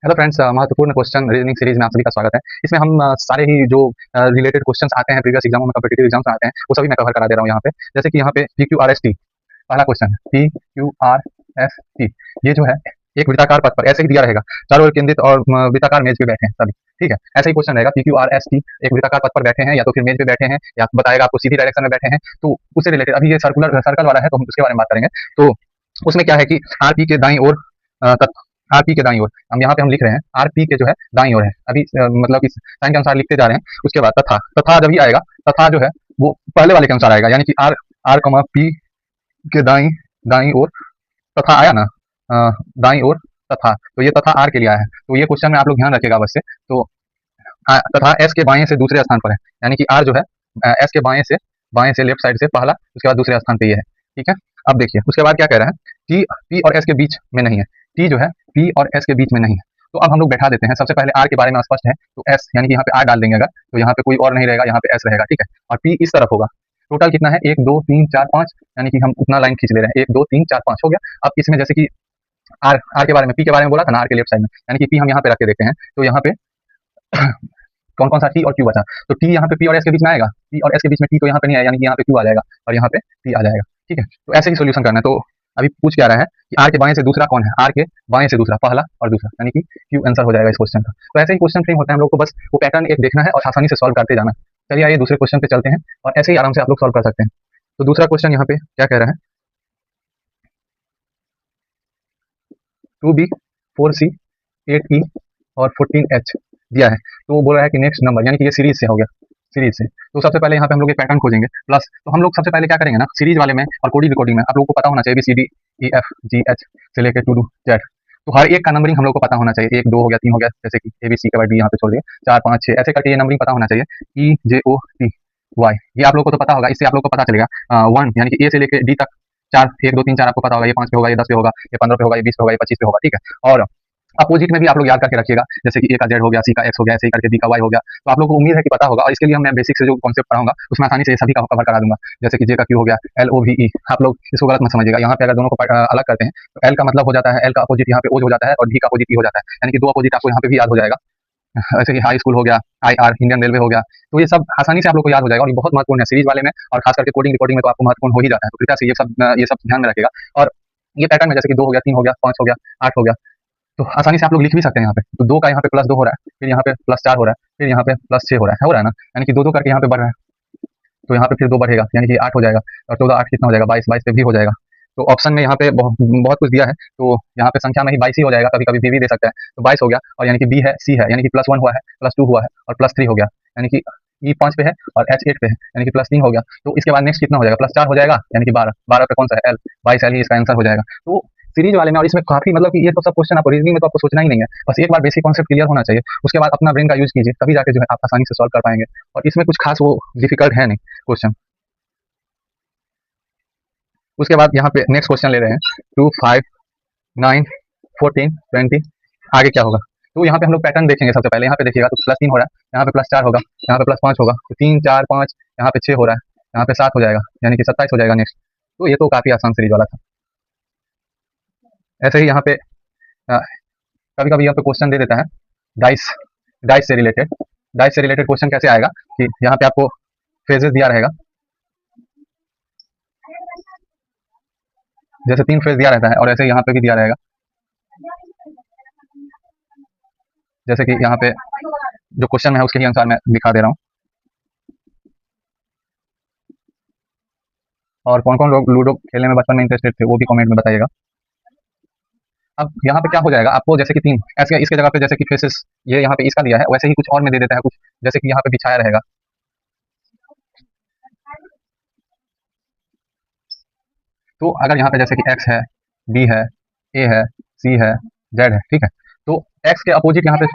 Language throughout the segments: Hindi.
हेलो फ्रेंड्स, महत्वपूर्ण क्वेश्चन रीजनिंग सीरीज में आप सभी का स्वागत है। इसमें हम सारे ही जो रिलेटेड क्वेश्चंस आते हैं प्रीवियस एग्जामों में, कॉम्पिटिटिव एग्जाम्स में आते हैं, वो सभी मैं कवर करा दे रहा हूँ यहाँ पे। जैसे कि यहाँ पे P Q R S T पहला क्वेश्चन है, P Q R S T. ये जो है एक वृत्ताकार पथ पर ऐसे ही दिया रहेगा, चारों ओर केंद्रित और वृत्ताकार मेज पे बैठे हैं सभी। ठीक है, ऐसा ही क्वेश्चन रहेगा, P Q R S T एक वृत्ताकार पथ पर बैठे हैं, या तो फिर मेज पे बैठे हैं, या बताएगा आपको सीधी डायरेक्शन में बैठे हैं। तो उससे रिलेटेड अभी ये सर्कल वाला है, तो हम उसके बारे में बात करेंगे। तो उसमें क्या है कि आर पी के दाईं ओर आर पी के दाईं ओर हम यहाँ पे हम लिख रहे हैं, आर पी के जो है दाईं ओर है। अभी मतलब इस साइन के अनुसार लिखते जा रहे हैं। उसके बाद तथा, तथा जब भी आएगा, तथा जो है वो पहले वाले के अनुसार आएगा, यानी कि आर आर कमा पी के दाईं दाईं ओर तथा आया ना, दाईं ओर तथा, तो ये तथा आर के लिए आया है। तो ये क्वेश्चन में आप लोग ध्यान रखिएगा अवश्य। तो तथा एस के बाएं से दूसरे स्थान पर है, यानी कि आर जो है एस के बाएं से लेफ्ट साइड से पहला, उसके बाद दूसरे स्थान पे ये है। ठीक है, अब देखिए उसके बाद क्या कह रहा है, टी पी और एस के बीच में नहीं है। टी जो है पी और एस के बीच में नहीं है। तो अब हम लोग बैठा देते हैं। सबसे पहले आर के बारे में स्पष्ट है, तो एस यानी कि यहाँ पे आर डाल देंगे अगर, तो यहाँ पे कोई और नहीं रहेगा, यहाँ पे एस रहेगा। ठीक है, और पी इस तरफ होगा। टोटल कितना है, 1 2 3 4 5, यानी कि हम उतना लाइन खींच ले रहे हैं, 1 2 3 4 5 हो गया। अब इसमें जैसे कि आर आर के बारे में, पी के बारे में बोला था ना, आर के लेफ्ट साइड में, यानी कि पी हम यहाँ पे रख के देखते हैं। तो यहाँ पे कौन कौन सा टी और क्यू बचा, तो टी यहाँ पे पी और एस के बीच में आएगा, पी और एस के बीच में टी तो यहाँ पे नहीं आया, यानी कि यहाँ पे क्यू आ जाएगा और यहाँ पे टी आ जाएगा। ठीक है, तो ऐसे ही सोल्यूशन करना है। तो अभी पूछ क्या रहा है कि आर के बाएं से दूसरा कौन है, आर के बाएं से दूसरा पहला और दूसरा, यानी कि क्यू आंसर हो जाएगा इस क्वेश्चन का। तो ऐसे ही क्वेश्चन फ्रेम होता है, हम लोग को बस वो पैटर्न एक देखना है और आसानी से सॉल्व करते जाना है। चलिए आइए दूसरे क्वेश्चन पे चलते हैं, और ऐसे ही आराम से आप लोग सॉल्व कर सकते हैं। तो दूसरा क्वेश्चन यहाँ पे क्या कह रहा है, 2b 4c 8e और 14h दिया है। तो वो बोल रहा है कि नेक्स्ट नंबर, यानी कि ये सीरीज से हो गया, सीरीज से। तो सबसे पहले यहाँ पे हम लोग एक पैटर्न खोजेंगे प्लस। तो हम लोग सबसे पहले क्या करेंगे ना, सीरीज वाले में और कोडिंग रिकॉर्डिंग में आप लोगों को पता होना चाहिए ABCDEFGH से लेकर टू Z। तो हर एक का नंबरिंग हम लोग को पता होना चाहिए, 1 2 हो गया, 3 हो गया, जैसे कि ABC के बाद D यहाँ पे छोड़ दिए, 4 5 6 ऐसे करके ये नंबरिंग पता होना चाहिए। EJOTY ये आप लोग को तो पता होगा, इससे आप लोग को पता चलेगा 1 यानी कि A से लेकर D तक 4, 1 2 3 4 आपको पता होगा, ये 5 पे होगा, ये 10 पे होगा, ये 15 पे होगा, ये 20 पे होगा, ये 25 पे होगा। ठीक है, और अपोजिट में भी आप लोग याद करके रखिएगा, जैसे कि ए का जेड हो गया, सी का एक्स हो गया, ऐसे ही करके बी का वाई हो गया। तो आप लोग को उम्मीद है कि पता होगा, और इसके लिए मैं बेसिक से जो कॉन्सेप्ट पढ़ाऊंगा उसमें आसानी से ये सभी का कवर करा दूंगा। जैसे कि जे का क्यू हो गया, LOVE। आप लोग इसको गलत मत समझिएगा, यहाँ पे अगर दोनों को अलग करते हैं तो एल का मतलब हो जाता है, एल का अपोजिट यहाँ पे ओ हो जाता है, और भी का अपोजिट ई हो जाता है, यानी कि दो अपोजिट आपको यहाँ पे भी याद हो जाएगा। जैसे कि हाई स्कूल हो गया, IR इंडियन रेलवे हो गया। तो ये सब आसानी से आप लोग को याद हो जाएगा, और ये बहुत महत्वपूर्ण है सीरीज वाले में, और खास करके कोडिंग रिकॉर्डिंग में तो आपको महत्वपूर्ण हो ही जाता है। तो कृपया से ये सब ध्यान में रखेगा। और ये पैटर्न में जैसे कि 2 हो गया, 3 हो गया, 5 हो गया, 8 हो गया, तो आसानी से आप लोग लिख भी सकते हैं यहाँ पे। तो 2 का यहाँ पे +2 हो रहा है, फिर यहाँ पे +4 हो रहा है, फिर यहाँ पे +6 हो रहा है ना, यानी कि 2 2 करके यहाँ पे बढ़ रहा है। तो यहाँ पे फिर 2 बढ़ेगा, यानी कि 8 हो जाएगा, और 14 8 कितना हो जाएगा, 22 22 पे भी हो जाएगा। तो ऑप्शन में यहाँ पे बहुत कुछ दिया है, तो यहाँ पे संख्या में ही 22 ही हो जाएगा, कभी कभी भी दे सकता है। तो 22 हो गया, और यानी कि बी है, सी है, यानी कि +1 हुआ है, +2 हुआ है, और +3 हो गया, यानी कि ई 5 पे है और एच 8 पे है, यानी कि +3 हो गया। तो इसके बाद नेक्स्ट कितना हो जाएगा, +4 हो जाएगा, यानी कि 12 12 पे कौन सा है, एल 22 एल ही इसका आंसर हो जाएगा। तो सीरीज वाले में, और इसमें काफी मतलब कि ये तो सब क्वेश्चन आपको रीजनिंग में तो आपको सोचना ही नहीं है, बस एक बार बेसिक कॉन्सेप्ट क्लियर होना चाहिए, उसके बाद अपना ब्रेन का यूज कीजिए, तभी जाके जो है आप आसानी से सॉल्व कर पाएंगे। और इसमें कुछ खास वो डिफिकल्ट है नहीं क्वेश्चन। उसके बाद यहाँ पे नेक्स्ट क्वेश्चन ले रहे हैं, 2 5 9 14 20, आगे क्या होगा। तो यहाँ पे हम लोग पैटर्न देखेंगे। सबसे पहले यहाँ पे देखिएगा तो +3 हो रहा है, यहाँ पे +4 होगा, यहाँ पे +5 होगा, तो 3 4 5, यहाँ पे 6 हो रहा है, यहाँ पे 7 हो जाएगा, यानी कि 27 हो जाएगा नेक्स्ट। तो ये तो काफी आसान सीरीज वाला था। ऐसे ही यहाँ पे कभी कभी यहाँ पे क्वेश्चन दे देता है डाइस डाइस से रिलेटेड। डाइस से रिलेटेड क्वेश्चन कैसे आएगा कि यहाँ पे आपको फेजेस दिया रहेगा, जैसे 3 फेज दिया रहता है, और ऐसे यहाँ पे भी दिया रहेगा, जैसे कि यहाँ पे जो क्वेश्चन है उसके ही अनुसार मैं दिखा दे रहा हूँ। और कौन कौन लोग लूडो खेलने में बचपन में इंटरेस्टेड थे वो भी कमेंट में बताइएगा। अब यहाँ पे क्या हो जाएगा आपको, जैसे कि 3 ऐसे इसके जगह पे जैसे कि फेसेस ये यहाँ पे इसका दिया है, वैसे ही कुछ और में दे देता है कुछ, जैसे कि यहाँ पे बिछाया रहेगा। तो अगर यहाँ पे जैसे कि एक्स है, बी है, ए है, सी है, जेड है, ठीक है, तो एक्स के अपोजिट यहाँ पे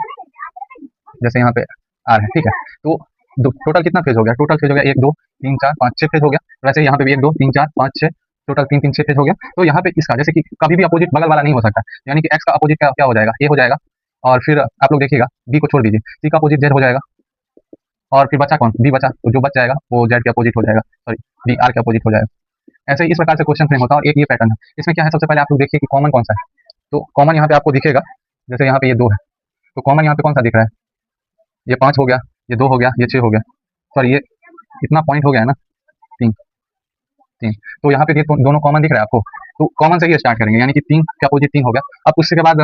जैसे यहाँ पे आर है, ठीक है, तो टोटल कितना फेज हो गया, टोटल फेज हो गया 1 2 3 4 5 6 फेज हो गया। वैसे यहाँ पे भी 1 2 3 4 5 6, टोटल 3 3 6 फेज हो गया। तो यहाँ पे इसका जैसे कि कभी भी अपोजिट बगल वाला नहीं हो सकता, यानी कि एक्स का अपोजिट क्या हो जाएगा, ए हो जाएगा, और फिर आप लोग देखिएगा बी को छोड़ दीजिए, सी का अपोजिट जेड हो जाएगा, और फिर बचा कौन, बी बचा, तो जो बच जाएगा वो जेड के अपोजिट हो जाएगा, सॉरी बी आर के अपोजिट हो जाएगा। ऐसे ही इस प्रकार से क्वेश्चन फ्रेम होता है, और एक ये पैटर्न है। इसमें क्या है, सबसे पहले आप लोग देखिए कि कॉमन कौन सा है। तो कॉमन यहाँ पे आपको दिखेगा, जैसे यहाँ पे ये 2 है, तो कॉमन यहाँ पे कौन सा दिख रहा है? ये 5 हो गया, ये 2 हो गया, ये 6 हो गया, सॉरी ये इतना पॉइंट हो गया है ना, 3 3। तो यहाँ पे ये दोनों कॉमन दिख रहा है आपको, तो कॉमन से ही स्टार्ट करेंगे, यानी कि 3 के अपोजिट 3 हो गया। अब उसके बाद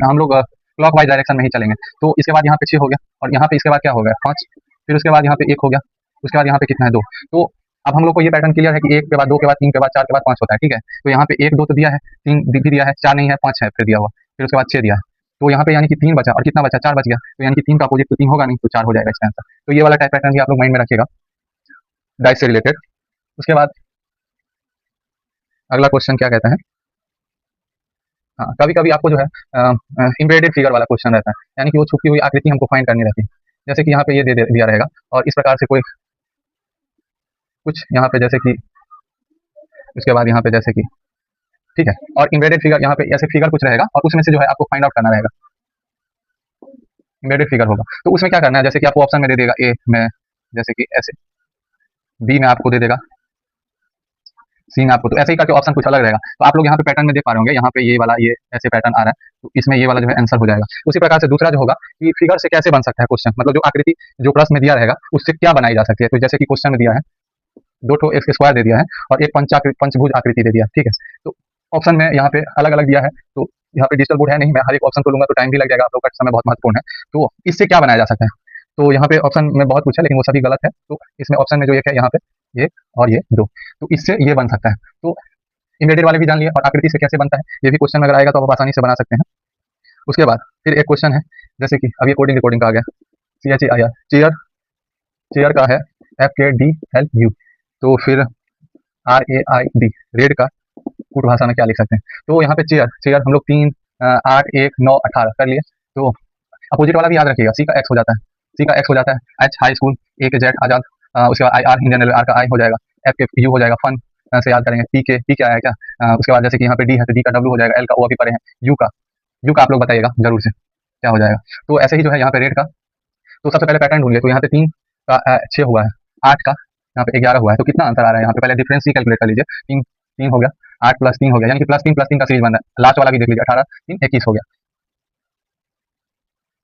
हम लोग क्लॉक वाइज डायरेक्शन में ही चलेंगे। तो इसके बाद यहाँ पे 6 हो गया, और यहाँ पे इसके बाद क्या हो गया 5, फिर उसके बाद यहाँ पे 1 हो गया, उसके बाद यहाँ पे कितना है 2। तो अब हम लोग को ये पैटर्न क्लियर है कि 1 के बाद 2 के बाद 3 के बाद 4 के बाद 5 होता है, ठीक है। तो यहाँ पे 1 2 तो दिया है, 3 भी दिया है, 4 नहीं है, 5 है फिर दिया हुआ, फिर उसके बाद 6 दिया है। तो यहाँ पे यानी कि 3 बचा, और कितना बचा 4 बच गया, तो यानी कि 3 का अपोजिट तो 3 होगा नहीं, तो 4 हो जाएगा इसका आंसर। तो ये वाला टाइप पैटर्न भी आप लोग माइंड में रखिएगा डाइस से रिलेटेड। उसके बाद अगला क्वेश्चन क्या कहता है, हाँ कभी कभी आपको जो है इम्बेडेड फिगर वाला क्वेश्चन रहता है, यानी कि वो छुपी हुई आकृति हमको फाइंड करनी रहती है। जैसे कि यहाँ पे ये दिया रहेगा, और इस प्रकार से कोई कुछ यहाँ पे जैसे कि, उसके बाद यहाँ पे जैसे कि, ठीक है, और इम्बेडेड फिगर यहाँ पे ऐसे फिगर कुछ रहेगा, और उसमें से जो है आपको फाइंड आउट करना रहेगा। इम्बेडेड फिगर होगा तो उसमें क्या करना है, जैसे कि आपको ऑप्शन में दे देगा ए में, जैसे कि ऐसे, बी में आपको दे देगा, सी में आपको, तो ऐसे ही करके ऑप्शन कुछ अलग रहेगा। तो आप लोग यहाँ पे पैटर्न में देख पा रहे होंगे, यहाँ पे ये वाला ये ऐसे पैटर्न आ रहा है, तो इसमें ये वाला जो है आंसर हो जाएगा। उसी प्रकार से दूसरा जो होगा कि फिगर से कैसे बन सकता है क्वेश्चन, मतलब जो आकृति जो प्रश्न में दिया रहेगा उससे क्या बनाई जा सकती है। तो जैसे कि क्वेश्चन में दिया है 2 ठो एक्स स्क्वायर दे दिया है, और एक पंचभुज आकृति दे दिया, ठीक है। तो ऑप्शन में यहाँ पे अलग अलग दिया है, तो यहाँ पे डिजिटल बोर्ड है नहीं, मैं हर एक ऑप्शन को लूंगा तो टाइम भी लग जाएगा, आप लोग का समय बहुत महत्वपूर्ण है। तो इससे क्या बनाया जा सकता है, तो यहाँ पे ऑप्शन में बहुत कुछ है, लेकिन वो सभी गलत है। तो इसमें ऑप्शन में जो एक है यहाँ पे ये और ये 2, तो इससे ये बन सकता है। तो इम्बेडेड वाले भी जान लिए, और आकृति से कैसे बनता है ये भी क्वेश्चन में अगर आएगा तो आप आसानी से बना सकते हैं। उसके बाद फिर एक क्वेश्चन है, जैसे कि अभी कोडिंग रिकॉर्डिंग का आ गया, CHEIR, चेयर, चेयर का है FKDLU, तो फिर RAID, रेड का कुट भाषा में क्या लिख सकते हैं। तो यहाँ पे चेयर, चेयर हम लोग 3 8 1 9 18 कर लिए। तो अपोजिट वाला भी याद रखिएगा, सी का एक्स हो जाता है, सी का एक्स हो जाता है, एच हाई स्कूल, ए के जेड आजाद, उसके बाद IR इंडियन रेलवे, आर का आई हो जाएगा, एफ के यू हो जाएगा फन से याद करेंगे, पी क्या है क्या, उसके बाद जैसे कि यहाँ पे डी है तो डी का डब्ल्यू हो जाएगा, एल का ओ अभी पढ़े हैं, यू का आप लोग बताइएगा जरूर से क्या हो जाएगा। तो ऐसे ही जो है यहाँ पे रेड का, तो सबसे पहले पैटर्न ढूंढ लिया, तो यहाँ पे 3 का 6 हुआ है, 8 का यहाँ पे 11 हुआ है, तो कितना अंतर आ रहा है यहाँ पे, पहले डिफरेंस ही कैलकुलेट कर लीजिए। 3 3 हो गया, 8 प्लस 3 हो गया, यानी कि प्लस 3 का सीरीज बन रहा है। लास्ट वाला भी देख लीजिए, 18 3 21 हो गया,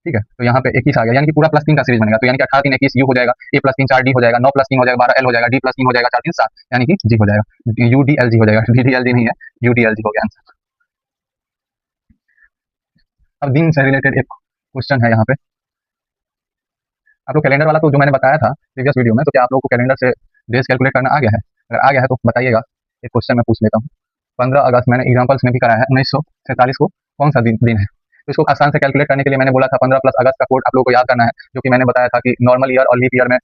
ठीक है। तो यहाँ पे 21 आ गया, यानी कि पूरा +3 का सीरीज बनेगा, तो यानी कि 18 3 21 यू हो जाएगा, ए प्लस 3 4 डी हो जाएगा, 9 प्लस 3 हो जाएगा 12 एल हो जाएगा, डी प्लस 3 हो जाएगा 4 3 7, यानी कि जी हो जाएगा, UDLG हो जाएगा, DDLG नहीं है, UDLG हो गया आंसर। अब दिन से रिलेटेड एक क्वेश्चन है यहाँ पे, आप लोग कैलेंडर वाला तो जो मैंने बताया था प्रीवियस वीडियो में, तो क्या आप लोग को कैलेंडर से डेज कैलकुलेट करना आ गया है? अगर आ गया है तो बताइएगा। एक क्वेश्चन मैं पूछ लेता हूँ, 15 अगस्त मैंने एग्जाम्पल्स में भी कराया है, 1947 को कौन सा दिन है? तो इसको आसान से कैलकुलेट करने के लिए मैंने बोला था 15 प्लस अगस्त का कोड आप लोगों को याद करना है, जो कि मैंने बताया था कि नॉर्मल ईयर और लीप ईयर में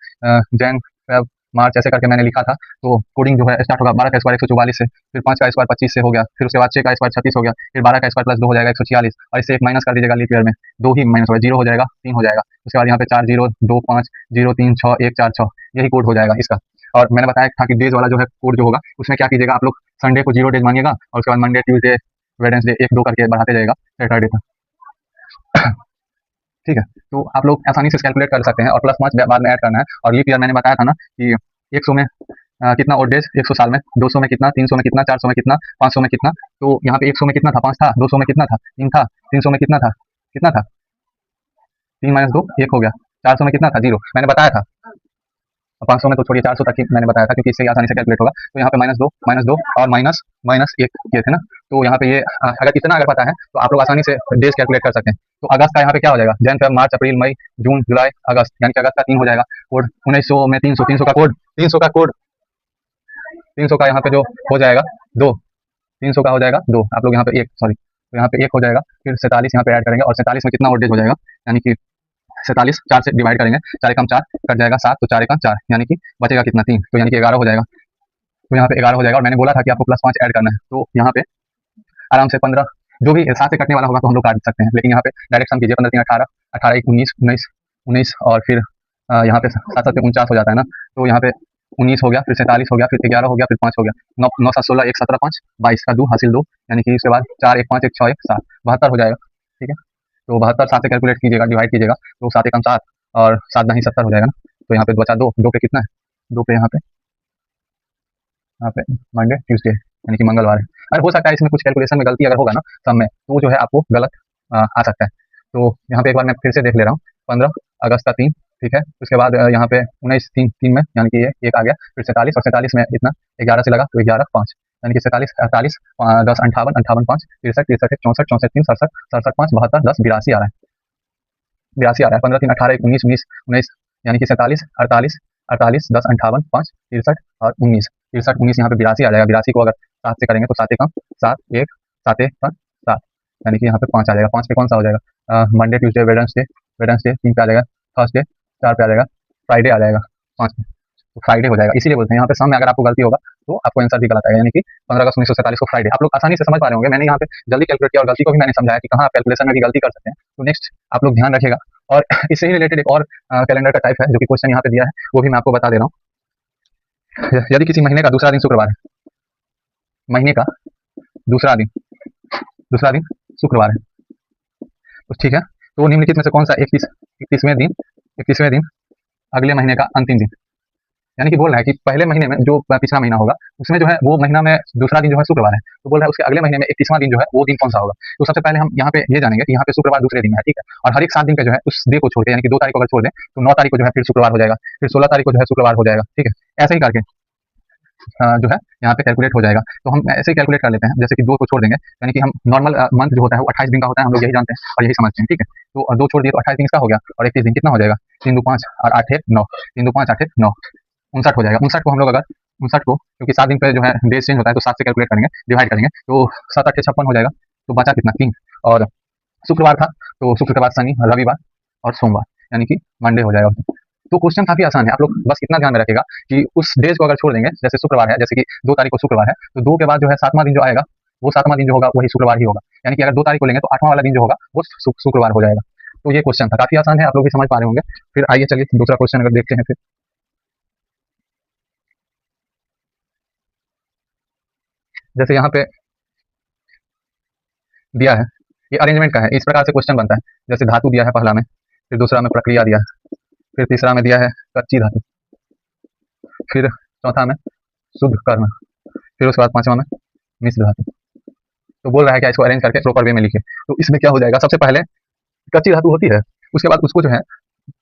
जैन फेब मार्च ऐसे करके मैंने लिखा था। तो कोडिंग जो है स्टार्ट होगा 12 का स्क्वायर 144 से, फिर 5 का स्क्वायर 25 से हो गया, फिर उसके बाद 6 का स्क्वायर 36 हो गया, फिर 12 का स्क्वायर प्लस 2 हो जाएगा 146, और इससे एक माइनस कर दीजिएगा लीप ईयर में, 2 ही माइनस होगा, 0 हो जाएगा 3 हो जाएगा, उसके बाद यहाँ पे 4 0 2 5 0 3 6 1 4 6, यही कोड हो जाएगा इसका। और मैंने बताया था कि डेज वाला जो है कोड जो होगा उसमें क्या कीजिएगा, आप लोग संडे को 0 डेज मानिएगा, और उसके बाद मंडे ट्यूजडे वेडनेसडे 1 2 करके बढ़ाते जाएगा सैटरडे तक, ठीक है। तो आप लोग आसानी से कैलकुलेट कर सकते हैं, और प्लस 5 बाद में ऐड करना है। और लीप ईयर मैंने बताया था ना कि 100 में कितना और डेज 100 साल में, 200 में कितना, 300 में कितना, 400 में कितना, 500 में कितना। तो यहाँ पे 100 में कितना था 5 था, 200 में कितना था 3 था, 300 में कितना था, कितना था 3 माइनस 2 1 हो गया, 400 में कितना था 0 मैंने बताया था, 500 में तो छोड़िए 400 तक ही मैंने बताया था, क्योंकि इससे आसानी से कैलकुलेट होगा। तो यहाँ पे -2 और माइनस 1 किए थे ना, तो यहाँ पे ये अगर इतना अगर पता है तो आप लोग आसानी से डेज कैलकुलेट कर सकते हैं। तो अगस्त का यहाँ पे क्या हो जाएगा, जैन फेब मार्च अप्रैल मई जून जुलाई अगस्त, यानी कि अगस्त का 3 हो जाएगा कोड, 1900 में 300 300 का कोड 300 का कोड 300 का यहाँ पे जो हो जाएगा 2, 300 का हो जाएगा 2, आप लोग यहाँ पे 1 सॉरी, तो यहाँ पे 1 हो जाएगा, फिर 47 यहाँ पे ऐड करेंगे, और 47 में कितना और डेज हो जाएगा, यानी कि 47 4 से डिवाइड करेंगे, 4 एकम 4 कट जाएगा 7, तो 4 एकम 4, यानी कि बचेगा कितना 3, तो यानी कि 11 हो जाएगा। तो यहाँ पे 11 हो जाएगा, और मैंने बोला था कि आपको +5 ऐड करना है, तो यहाँ पे आराम से 15 जो भी 7 से कटने वाला होगा तो हम लोग काट सकते हैं, लेकिन यहाँ पे डायरेक्ट सम कीजिए, 15 3 18 18 1 19 19 19, और फिर यहाँ पे 7 7 49 हो जाता है ना, तो यहाँ पे 19 हो गया, फिर 47 हो गया, फिर 11 हो गया, फिर 5 हो गया, 9 9 7 16 1 17 5 22 का 2 हासिल 2, यानी कि इसके बाद 4 1 5 1 6 1 7 72 हो जाएगा, ठीक है। तो 72 7 से कैलकुलेट कीजिएगा, डिवाइड कीजिएगा, तो 7 एकम 7 और 7 नहीं 70 हो जाएगा ना। तो यहाँ पे बचा 2 2 पे कितना है, 2 पे यहाँ पे मंडे ट्यूसडे यानी कि मंगलवार है। अगर हो सकता है इसमें कुछ कैलकुलेशन में गलती अगर होगा ना सब में, तो जो है आपको गलत आ सकता है। तो यहाँ पे एक बार मैं फिर से देख ले रहा हूँ, 15 अगस्त का 3, ठीक है। उसके बाद यहाँ पे 19 3 में यानी कि ये एक आ गया, फिर 47 और 47 में इतना 11 से लगा तो 11 5, यानी कि 47 48 10 58 58 5 63 63 64 64 3 67 67 5 72 10 82 आ रहा है, 82 आ रहा है। 15 3 18 1 19 19 19, यानी कि 47 48 48 10 58 5 63 और 19 63 19 यहाँ पे 82 आ जाएगा। 82 को अगर 7 से करेंगे तो 7 कम 7 1 7 1 7, यानी कि यहाँ पे 5 आ जाएगा। 5 पे कौन सा हो जाएगा, मंडे ट्यूसडे वेडनेसडे, वेडनेसडे 3 पे आ जाएगा, थर्सडे 4 पे आ जाएगा, फ्राइडे आ जाएगा 5 पे, तो फ्राइडे हो जाएगा। इसीलिए बोलते हैं यहाँ पे सम में अगर आपको गलती होगा तो आपको आंसर भी गलत आएगा, यानी कि 15 अगस्त 1947 को फ्राइडे। आप लोग आसानी से समझ पा रहे होंगे, मैंने यहाँ पे जल्दी कैलकुलेट किया और गलती को भी मैंने समझाया कि कहाँ आप कैलकुलेशन में भी गलती कर सकते हैं। तो नेक्स्ट आप लोग ध्यान रखिएगा। और इससे ही रिलेटेड एक और कैलेंडर का टाइप है जो कि क्वेश्चन यहाँ पे दिया है, वो भी मैं आपको बता दे रहा हूँ। यदि किसी महीने का दूसरा दिन शुक्रवार है, महीने का दूसरा दिन शुक्रवार है, तो ठीक है, तो निम्नलिखित में से कौन सा 31वें दिन अगले महीने का अंतिम दिन, यानी कि बोल रहा है कि पहले महीने में जो पिछला महीना होगा उसमें जो है वो महीना में दूसरा दिन जो है शुक्रवार है, तो बोल रहा है उसके अगले महीने में 31वां दिन जो है वो दिन कौन सा होगा। तो सबसे पहले हम यहाँ पे ये जानेंगे कि यहाँ पे शुक्रवार दूसरे दिन में है, ठीक है, और हर एक 7 दिन पे जो है उस डे को छोड़ के, यानी कि 2 तारीख को अगर छोड़ दें तो 9 तारीख को जो है फिर शुक्रवार हो जाएगा, फिर 16 तारीख को जो है शुक्रवार हो जाएगा, ठीक है। ऐसे ही करके जो है यहाँ पे कैलकुलेट हो जाएगा। तो हम ऐसे ही कैलकुलेट कर लेते हैं, जैसे कि 2 को छोड़ देंगे, यानी कि हम नॉर्मल मंथ जो होता है वो 28 दिन का होता है, हम लोग यही जानते हैं और यही समझते हैं, ठीक है। तो 2 छोड़ दिए तो 28 दिन इसका हो गया, और 31 दिन कितना हो जाएगा, 3 2 5 और 8 1 9, 3 2 5 8 1 9, 59 हो जाएगा। 59 को हम लोग अगर 59 को, क्योंकि 7 दिन पे जो है डेज चेंज होता है तो 7 से कैलकुलेट करेंगे, डिवाइड करेंगे तो 7 8 56 हो जाएगा, तो बचा कितना 3, और शुक्रवार था तो शुक्र के बाद शनि, रविवार और सोमवार, यानी कि मंडे हो जाएगा। तो क्वेश्चन काफी आसान है, आप लोग बस इतना ध्यान में रखिएगा कि उस डेज को अगर छोड़ देंगे, जैसे शुक्रवार है, जैसे कि 2 तारीख को शुक्रवार है, तो 2 के बाद जो है 7वां दिन जो आएगा वो 7वां दिन जो होगा वही शुक्रवार ही होगा, यानी कि अगर 2 तारीख को लेंगे तो 8वां वाला दिन जो होगा वो शुक्रवार हो जाएगा। तो ये क्वेश्चन था, काफी आसान है, आप लोग भी समझ पा रहे होंगे। फिर आइए चलिए दूसरा क्वेश्चन अगर देखते हैं। फिर जैसे यहाँ पे दिया है, ये अरेंजमेंट का है, इस प्रकार से क्वेश्चन बनता है। जैसे धातु दिया है पहला में, फिर दूसरा में प्रक्रिया दिया है, फिर तीसरा में दिया है कच्ची धातु, फिर चौथा में शुद्ध कर्ण, फिर उसके बाद 5वां में मिश्र धातु। तो बोल रहा है क्या इसको अरेंज करके प्रॉपर वे में लिखे। तो इसमें क्या हो जाएगा, सबसे पहले कच्ची धातु होती है, उसके बाद उसको जो है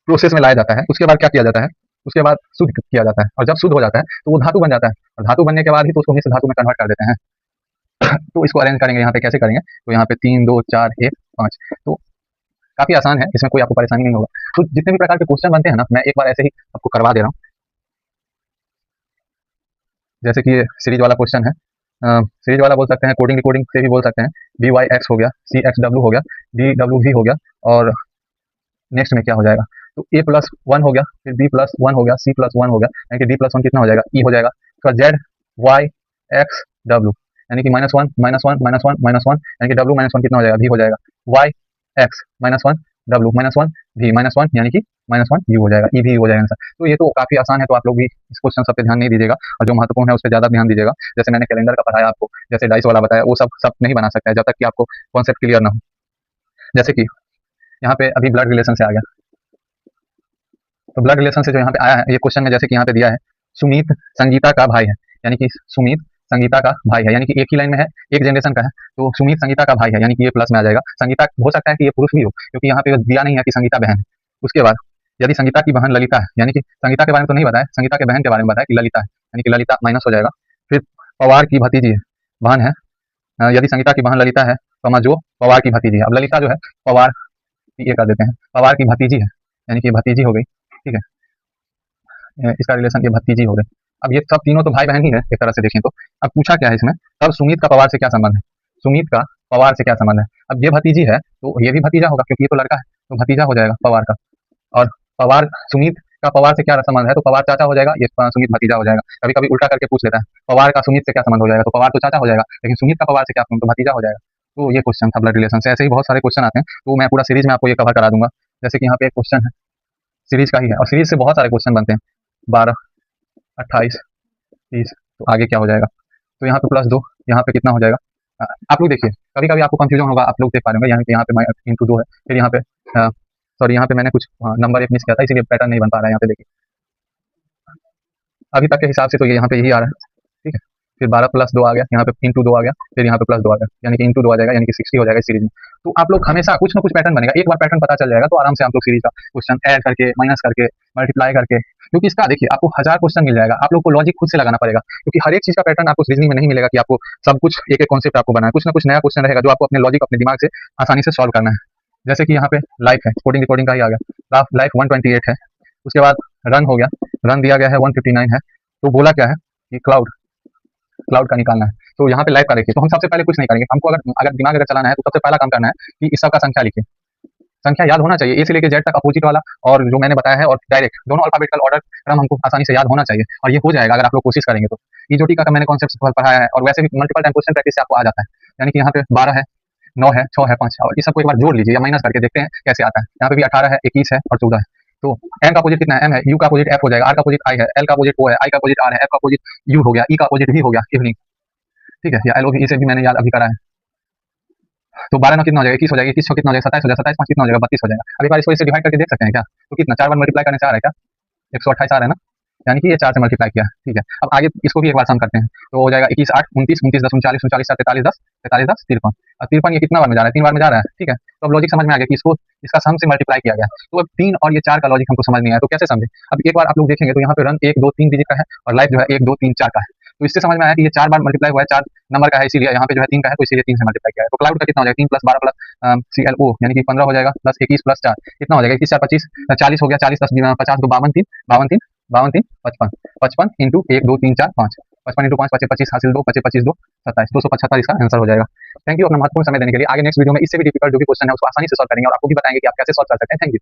प्रोसेस में लाया जाता है, उसके बाद क्या किया जाता है, उसके बाद शुद्ध किया जाता है, और जब शुद्ध हो जाता है तो वो धातु बन जाता है, और धातु बनने के बाद ही तो उसको मिश्र धातु में कन्वर्ट कर देते हैं। तो इसको अरेंज करेंगे यहाँ पे, कैसे करेंगे, तो यहाँ पे 3 2 4 1 5, तो काफी आसान है, इसमें कोई आपको परेशानी नहीं होगा। तो जितने भी प्रकार के क्वेश्चन बनते हैं ना, मैं एक बार ऐसे ही आपको करवा दे रहा हूँ। जैसे कि ये सीरीज वाला क्वेश्चन है, सीरीज वाला बोल सकते हैं, कोडिंग रिकॉर्डिंग से भी बोल सकते हैं। बी वाई एक्स हो गया, सी एक्स डब्ल्यू हो गया, डी डब्ल्यू वी हो गया, और नेक्स्ट में क्या हो जाएगा, तो ए प्लस 1 हो गया, फिर बी प्लस 1 हो गया, सी प्लस 1 हो गया, यानी कि डी प्लस 1 कितना हो जाएगा, ई हो जाएगा। तो जेड वाई एक्स डब्ल्यू, यानी कि -1 -1 -1 -1, यानी कि डब्ल्यू -1 कितना हो जाएगा, वी हो जाएगा। वाई एक्स -1 डब्ल्यू -1 वी -1, यानी कि -1 यू हो जाएगा, ई भी हो जाएगा आंसर। तो ये तो काफी आसान है, तो आप लोग भी इस क्वेश्चन सब पे ध्यान नहीं दीजिएगा, और जो महत्वपूर्ण है उस पर ज्यादा ध्यान दीजिएगा। जैसे मैंने कैलेंडर का पढ़ाया आपको, जैसे डाइस वाला बताया, वो सब नहीं बना सकता है जब तक कि आपको कॉन्सेप्ट क्लियर ना हो। जैसे कि यहाँ पे अभी ब्लड रिलेशन से आ गया, तो ब्लड रिलेशन से जो यहाँ पे आया है ये क्वेश्चन में, जैसे कि यहाँ पे दिया है सुमित संगीता का भाई है, यानी कि सुमित संगीता का भाई है, यानी कि एक ही लाइन में है, एक जनरेशन का है, तो सुमित संगीता का भाई है, यानी कि ये प्लस में आ जाएगा। संगीता हो सकता है कि ये पुरुष भी हो, क्योंकि यहाँ पे दिया नहीं है कि संगीता बहन है। उसके बाद यदि संगीता की बहन ललिता है, यानी कि संगीता के बारे में तो नहीं बताया, संगीता के बहन के बारे में बताया कि ललिता है, यानी कि ललिता माइनस हो जाएगा। फिर पवार की भतीजी है, बहन है, यदि संगीता की बहन ललिता है तो जो पवार की भतीजी है, अब ललिता जो है पवार की ये कर देते हैं, पवार की भतीजी है, यानी कि भतीजी हो गई, ठीक है, इसका रिलेशन ये भतीजी हो गई। अब ये सब तीनों तो भाई बहन ही है एक तरह से देखें तो। अब पूछा क्या है इसमें, तब सुमित का पवार से क्या संबंध है, सुमित का पवार से क्या संबंध है। अब ये भतीजी है तो ये भी भतीजा होगा, क्योंकि ये तो लड़का है, तो भतीजा हो जाएगा पवार का। और पवार सुमित का पवार से क्या संबंध है, तो पवार चाचा हो जाएगा, ये सुमित भतीजा हो जाएगा। कभी कभी उल्टा करके पूछ लेता है, पवार का सुमित से क्या संबंध हो जाएगा, तो पवार तो चाचा हो जाएगा, लेकिन सुमित का पवार से क्या संबंध, तो भतीजा हो जाएगा। तो ये क्वेश्चन था ब्लड रिलेशन से। ऐसे ही बहुत सारे क्वेश्चन आते हैं, तो मैं पूरा सीरीज में आपको ये कवर करा दूंगा। जैसे कि यहाँ पे एक क्वेश्चन है सीरीज का ही है, और सीरीज से बहुत सारे क्वेश्चन बनते हैं, 12 28 30, तो आगे क्या हो जाएगा, तो यहाँ पे +2, यहाँ पे कितना हो जाएगा। आप लोग देखिए, कभी कभी आपको कंफ्यूजन होगा, आप लोग देख पा रहे होंगे यहाँ पे × 2 है, फिर यहाँ पे सॉरी यहाँ पे मैंने कुछ नंबर एक मिस किया था, इसीलिए पैटर्न नहीं बन पा रहा है। यहाँ पे देखिए, अभी तक के हिसाब से तो ये यहाँ पे यही आ रहा है, ठीक है। फिर 12 प्लस 2 आ गया, यहाँ पे इंटू 2 आ गया, फिर यहाँ पे प्लस 2 आ गया, यानी कि इंटू 2 आ जाएगा, यानी कि 60 हो जाएगा इस सीरीज में। तो आप लोग हमेशा कुछ ना कुछ पैटर्न बनेगा, एक बार पैटर्न पता चल जाएगा तो आराम से आप लोग सीरीज का क्वेश्चन ऐड करके, माइनस करके, मल्टीप्लाई करके, क्योंकि इसका देखिए आपको 1000 क्वेश्चन मिल जाएगा, आप लोग को लॉजिक खुद से लगाना पड़ेगा, क्योंकि हर एक चीज का पैटर्न आपको रीजनिंग में नहीं मिलेगा कि आपको सब कुछ एक एक कॉन्सेप्ट आपको बनाना है, कुछ ना कुछ नया क्वेश्चन रहेगा जो आपको अपने लॉजिक, अपने दिमाग से आसानी से सॉल्व करना है। जैसे कि यहाँ पे लाइफ है, कोडिंग रिकॉर्डिंग का ही आ गया, लाइफ 128 है, उसके बाद रन हो गया, रन दिया गया है 159 है, तो बोला क्या है कि क्लाउड, क्लाउड का निकालना है। तो यहाँ पे लाइफ का देखिए, तो हम सबसे पहले कुछ नहीं करेंगे, हमको अगर अगर दिमाग अगर चलाना है तो सबसे पहला काम करना है कि इस सब का संख्या लिखिए, संख्या याद होना चाहिए, ए से लेके जेड तक अपोजिट वाला और जो मैंने बताया है, और डायरेक्ट दोनों अल्फाबेटिकल ऑर्डर क्रम हमको आसानी से याद होना चाहिए, और ये हो जाएगा अगर आप लोग कोशिश करेंगे तो। ईजोटी का मैंने कॉन्सेप्ट पढ़ाया है, और वैसे भी मल्टीपल टाइम क्वेश्चन प्रैक्टिस से आपको आ जाता है, यानी कि यहाँ पे 12 है, 9 है, 6 है, 5 है, और इस सबको एक बार जोड़ लीजिए या माइनस करके देखते हैं कैसे आता है। यहाँ पे भी 18 है, 21 है और 14 है। तो एम का अपोजिट कितना है, एम है, यू का अपोजिट एफ हो जाएगा, आर का अपोजिट आई है, एल का अपोजिट ओ है, आई का अपोजिट आर है, एफ का अपोजिट यू हो गया, ई का अपोजिट भी हो गया इवनिंग, ठीक है, या एल ओ भी, इसे भी मैंने याद अभी करा है। तो 12 ना कितना हो जाएगा, 21 हो जाएगा, 21 कितना हो जाएगा, 27 हो जाएगा, 27 5 कितना हो जाएगा, 32 हो जाएगा। अभी बार इसको इससे डिवाइड करके देख सकते हैं क्या, तो कितना 4 बार मल्टीप्लाई करने से आ रहा है क्या, 128 आ रहा है ना, यानी कि ये 4 से मल्टीप्लाई किया, ठीक है। अब आगे इसको भी एक बार सम करते हैं, तो हो जाएगा 21 8 29 29 10 39 39 7 43 10 43 10 53, और 53 ये कितना बार में जा रहा है, 3 बार में जा रहा है, ठीक है। तो अब लॉजिक समझ में आ गया कि इसको इसका सम से मल्टीप्लाई किया गया, तो अब 3 और ये 4 का लॉजिक हमको समझ नहीं आया, तो कैसे समझे। अब एक बार आप लोग देखेंगे तो यहाँ पे रन 1 2 3 डिजिट का है, और लाइफ जो है 1 2 3 4 का है, तो इससे समझ में आया कि ये 4 बार मल्टीप्लाई हुआ है, 4 नंबर का है, इसीलिए यहाँ पे जो है 3 का है, तो इसीलिए 3 से मल्टीप्लाई किया है। तो क्लाउड का कितना हो जाएगा, 3 प्लस 12 प्लस CLO यानी कि 15 हो जाएगा, प्लस 21 प्लस 4 कितना हो जाएगा, 21 4 25 40 हो गया, 40 10 50 2 52 3 52 3 52 3 55 55 इंटू 1 2 3 4 5 55 इंटू 5 25 हासिल 2 25 25 2 27 275 इसका आंसर हो जाएगा। थैंक यू अपना महत्वपूर्ण समय देने के लिए। आगे नेक्स्ट वीडियो में इससे भी डिफिकल्ट जो भी क्वेश्चन है उसको आसानी से सॉल्व करेंगे और आपको भी बताएंगे कि आप कैसे सॉल्व कर सकते हैं। Thank you.